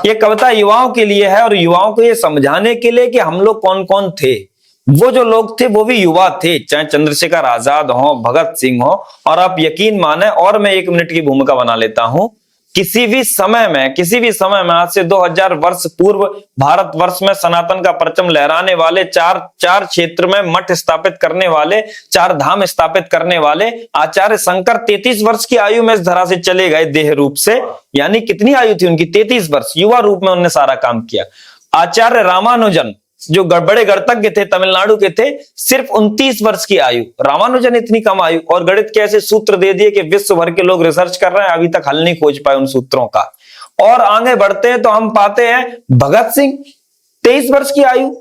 ये कविता युवाओं के लिए है और युवाओं को ये समझाने के लिए कि हम लोग कौन कौन थे। वो जो लोग थे वो भी युवा थे, चाहे चंद्रशेखर आजाद हो, भगत सिंह हो। और आप यकीन माने, और मैं 1 मिनट की भूमिका बना लेता हूं, किसी भी समय में आज से 2000 वर्ष पूर्व भारतवर्ष में सनातन का परचम लहराने वाले, चार क्षेत्र में मठ स्थापित करने वाले, 4 धाम स्थापित करने वाले आचार्य शंकर 33 वर्ष की आयु में इस धरा से चले गए देह रूप से। यानी कितनी आयु थी उनकी? 33 वर्ष। युवा रूप में उन्होंने सारा काम किया। आचार्य रामानुजन जो बड़े गणितज्ञ थे, तमिलनाडु के थे, सिर्फ 29 वर्ष की आयु। रामानुजन इतनी कम आयु, और गणित के ऐसे सूत्र दे दिए कि विश्व भर के लोग रिसर्च कर रहे हैं, अभी तक हल नहीं खोज पाए उन सूत्रों का। और आगे बढ़ते हैं तो हम पाते हैं भगत सिंह 23 वर्ष की आयु,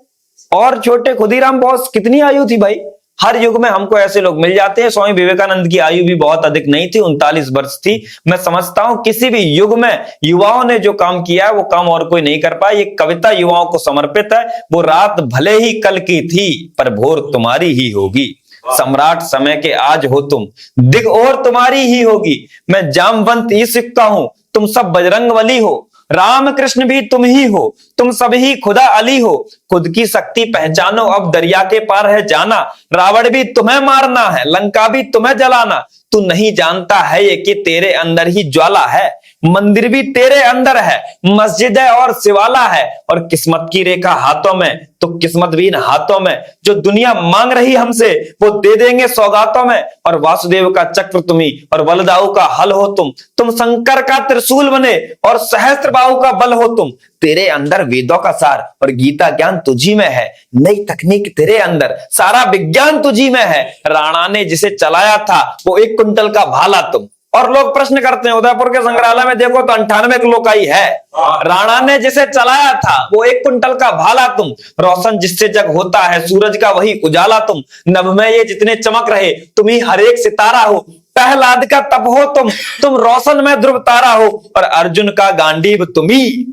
और छोटे खुदीराम बोस कितनी आयु थी भाई। हर युग में हमको ऐसे लोग मिल जाते हैं। स्वामी विवेकानंद की आयु भी बहुत अधिक नहीं थी, 39 वर्ष थी। मैं समझता हूं किसी भी युग में युवाओं ने जो काम किया है वो काम और कोई नहीं कर पाया। ये कविता युवाओं को समर्पित है। वो रात भले ही कल की थी, पर भोर तुम्हारी ही होगी। सम्राट समय के आज हो तुम, दिग और तुम्हारी ही होगी। मैं जामवंत ही सिक्का हूं, तुम सब बजरंगबली हो। राम कृष्ण भी तुम ही हो, तुम सब ही खुदा अली हो। खुद की शक्ति पहचानो, अब दरिया के पार है जाना। रावण भी तुम्हें मारना है, लंका भी तुम्हें जलाना। तू नहीं जानता है ये कि तेरे अंदर ही ज्वाला है। मंदिर भी तेरे अंदर है, मस्जिद है और शिवाला है। और किस्मत की रेखा हाथों में, तो किस्मत भी इन हाथों में। जो दुनिया मांग रही हमसे वो दे देंगे सौगातों में। और वासुदेव का चक्र तुम्ही और बलदाऊ का हल हो तुम शंकर का त्रिशूल बने और सहस्त्रबाहु का बल हो तुम। तेरे अंदर वेदों का सार और गीता ज्ञान तुझी में है। नई तकनीक तेरे अंदर, सारा विज्ञान तुझी में है। राणा ने जिसे चलाया था वो 1 कुंटल का भाला तुम। और लोग प्रश्न करते हैं, उदयपुर के संग्रहालय में देखो तो 98 किलो का ही है। राणा ने जिसे चलाया था वो 1 कुंटल का भाला तुम। रोशन जिससे जग होता है, सूरज का वही उजाला तुम। नभ में ये जितने चमक रहे, तुम ही हर एक सितारा हो। प्रहलाद का तप हो तुम रोशन में ध्रुव तारा हो। और अर्जुन का गांडीव तुम्ही।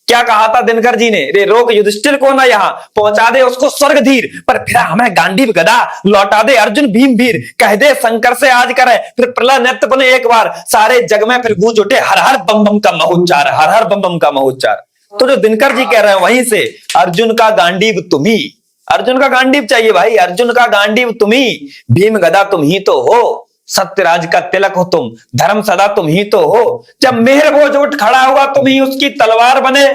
क्या कहा था दिनकर जी ने? रे रोक युधिष्ठिर को ना यहाँ, पहुंचा दे उसको स्वर्ग धीर। पर फिर हमें गांडीव गदा, लौटा दे अर्जुन भीम वीर। कह दे शंकर से आज करे, फिर प्रलय नृत्य बने एक बार। सारे जग में फिर गूंज उठे हर हर बम बम का महोच्चार, हर हर बम बम का महोच्चार। तो जो दिनकर जी कह रहे हैं वहीं से अर्जुन का गांडीव तुम्ही। अर्जुन का गांडीव चाहिए भाई, अर्जुन का गांडीव तुम्ही। भीम गदा तुम ही तो हो, सत्यराज का तिलक हो तुम। धर्म सदा तुम ही तो हो। जब मेहर बोझ उठ खड़ा हुआ तुम ही उसकी तलवार बने।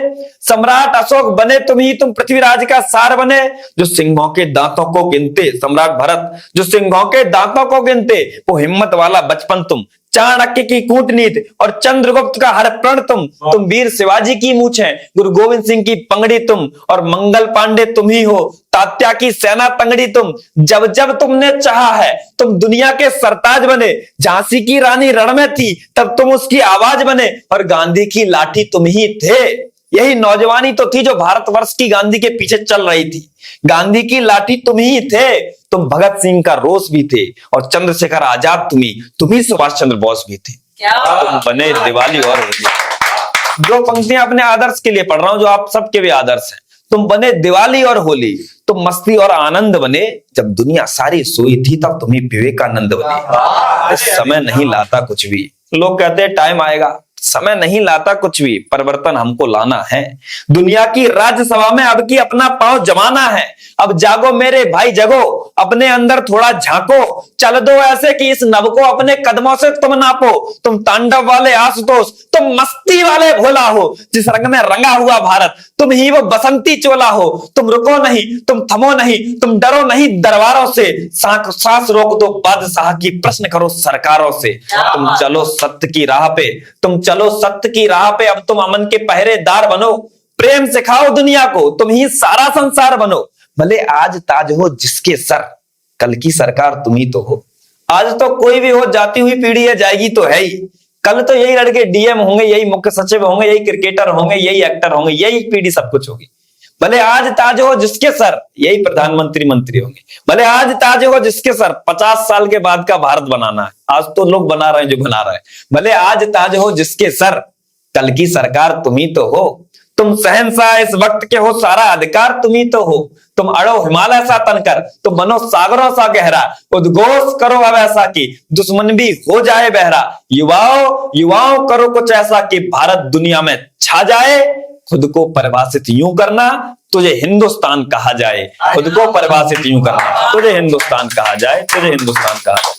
सम्राट अशोक बने तुम पृथ्वीराज का सार बने। जो सिंहों के दांतों को गिनते, सम्राट भरत जो सिंहों के दांतों को गिनते, वो हिम्मत वाला बचपन तुम। चाणक्य की कूटनीति और चंद्रगुप्त का हर प्रण तुम वीर शिवाजी की मूछें, गुरु गोविंद सिंह की पंगड़ी तुम। और मंगल पांडे तुम ही हो, तात्या की सेना तंगड़ी तुम। जब जब तुमने चाहा है तुम दुनिया के सरताज बने। झांसी की रानी रण में थी तब तुम उसकी आवाज बने। और गांधी की लाठी तुम ही थे। यही नौजवानी तो थी जो भारतवर्ष की गांधी के पीछे चल रही थी। गांधी की लाठी तुम ही थे, तुम भगत सिंह का रोष भी थे। और चंद्रशेखर आजाद तुम ही सुभाष चंद्र बोस भी थे। तुम बने दिवाली और होली। 2 पंक्तियां अपने आदर्श के लिए पढ़ रहा हूं जो आप सबके भी आदर्श हैं। तुम बने दिवाली और होली, तुम मस्ती और आनंद बने। जब दुनिया सारी सोई थी तब तुम्ही विवेकानंद बने। इस समय नहीं लाता कुछ भी। लोग कहते हैं टाइम आएगा, समय नहीं लाता कुछ भी, परिवर्तन हमको लाना है। दुनिया की राज्यसभा में अब की अपना पांव जमाना है। अब जागो मेरे भाई जगो, अपने अंदर थोड़ा झांको। चल दो ऐसे कि इस नभ को अपने कदमों से तुम नापो। तुम तांडव वाले आशुतोष, तुम मस्ती वाले भोला हो। जिस रंग में रंगा हुआ भारत, तुम ही वो बसंती चोला हो। तुम रुको नहीं, तुम थमो नहीं, तुम डरो नहीं दरबारों से। सांस रोक दो बादशाह की, प्रश्न करो सरकारों से। तुम चलो सत्य की राह पे, तुम चलो सत्य की राह पे। अब तुम अमन के पहरेदार बनो। प्रेम सिखाओ दुनिया को, तुम ही सारा संसार बनो। भले आज ताज हो जिसके सर, कल की सरकार तुम ही तो हो। आज तो कोई भी हो, जाती हुई पीढ़ी है, जाएगी तो है ही। कल तो यही लड़के डीएम होंगे, यही मुख्य सचिव होंगे, यही क्रिकेटर होंगे, यही एक्टर होंगे, यही पीढ़ी सब कुछ होगी। भले आज ताज हो जिसके सर, यही प्रधानमंत्री मंत्री होंगे। भले आज ताज हो जिसके सर, 50 साल के बाद का भारत बनाना है। आज तो लोग बना रहे हैं जो बना रहे हैं। भले आज ताज हो जिसके सर, कल की सरकार तुम ही तो हो। तुम शहंशाह इस वक्त के हो, सारा अधिकार तुम ही तो हो। तुम अड़ो हिमालय सा तनकर, तुम बनो सागरों सा गहरा। उद्घोष करो अब ऐसा कि दुश्मन भी हो जाए बहरा। युवाओं करो कुछ ऐसा कि भारत दुनिया में छा जाए। खुद को परिभाषित यूं करना तुझे हिंदुस्तान कहा जाए, खुद को परिभाषित यूं करना तुझे हिंदुस्तान कहा जाए, तुझे हिंदुस्तान कहा जाए।